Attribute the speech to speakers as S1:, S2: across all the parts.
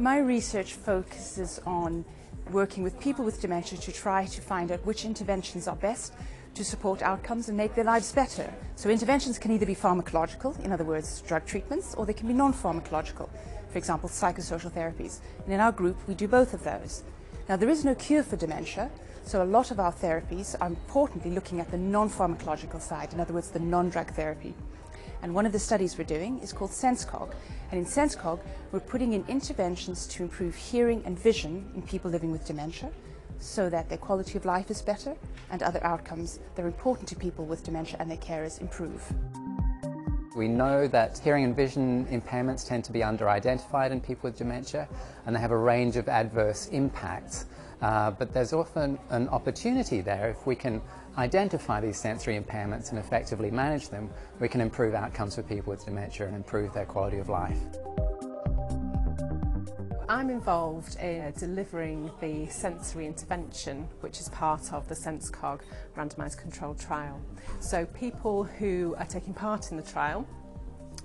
S1: My research focuses on working with people with dementia to try to find out which interventions are best to support outcomes and make their lives better. So interventions can either be pharmacological, in other words, drug treatments, or they can be non-pharmacological, for example, psychosocial therapies. And in our group, we do both of those. Now, there is no cure for dementia, so a lot of our therapies are importantly looking at the non-pharmacological side, in other words, the non-drug therapy. And one of the studies we're doing is called SenseCog. And in SenseCog, we're putting in interventions to improve hearing and vision in people living with dementia so that their quality of life is better and other outcomes that are important to people with dementia and their carers improve.
S2: We know that hearing and vision impairments tend to be under-identified in people with dementia, and they have a range of adverse impacts. But there's often an opportunity there. If we can identify these sensory impairments and effectively manage them, we can improve outcomes for people with dementia and improve their quality of life.
S3: I'm involved in delivering the sensory intervention, which is part of the SenseCog randomised controlled trial. So people who are taking part in the trial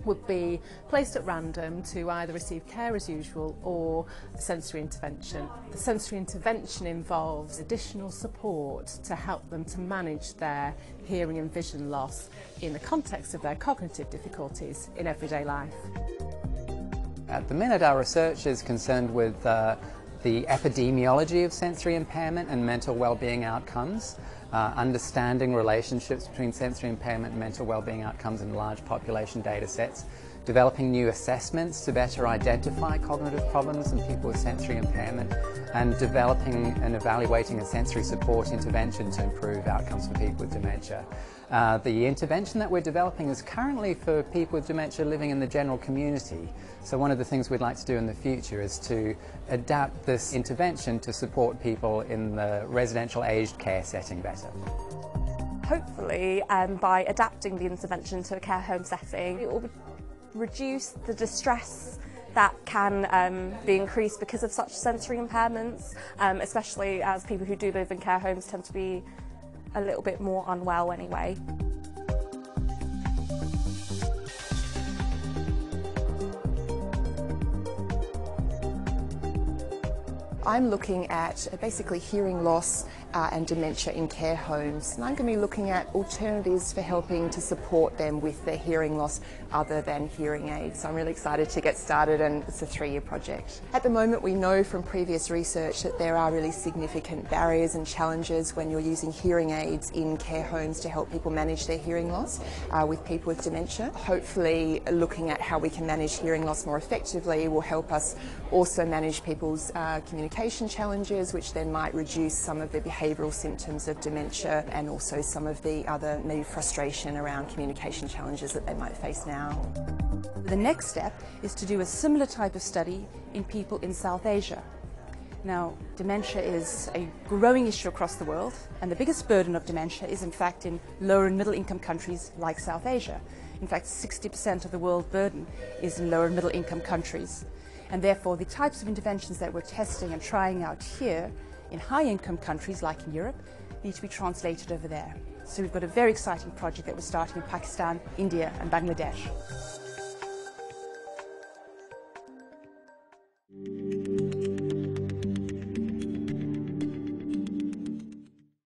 S3: would be placed at random to either receive care as usual or the sensory intervention. The sensory intervention involves additional support to help them to manage their hearing and vision loss in the context of their cognitive difficulties in everyday life.
S2: At the minute, our research is concerned with the epidemiology of sensory impairment and mental well-being outcomes, understanding relationships between sensory impairment and mental well-being outcomes in large population data sets, developing new assessments to better identify cognitive problems in people with sensory impairment, and developing and evaluating a sensory support intervention to improve outcomes for people with dementia. The intervention that we're developing is currently for people with dementia living in the general community. So one of the things we'd like to do in the future is to adapt this intervention to support people in the residential aged care setting better.
S4: Hopefully, by adapting the intervention to a care home setting, it will reduce the distress that can be increased because of such sensory impairments, especially as people who do live in care homes tend to be a little bit more unwell anyway.
S5: I'm looking at basically hearing loss and dementia in care homes, and I'm going to be looking at alternatives for helping to support them with their hearing loss other than hearing aids. So I'm really excited to get started, and it's a 3-year project. At the moment, we know from previous research that there are really significant barriers and challenges when you're using hearing aids in care homes to help people manage their hearing loss with people with dementia. Hopefully, looking at how we can manage hearing loss more effectively will help us also manage people's communication challenges, which then might reduce some of the behavioural symptoms of dementia and also some of the other maybe frustration around communication challenges that they might face now.
S1: The next step is to do a similar type of study in people in South Asia. Now, dementia is a growing issue across the world, and the biggest burden of dementia is in fact in lower and middle income countries like South Asia. In fact, 60% of the world burden is in lower and middle income countries. And therefore, the types of interventions that we're testing and trying out here in high-income countries like in Europe need to be translated over there. So we've got a very exciting project that we're starting in Pakistan, India and Bangladesh.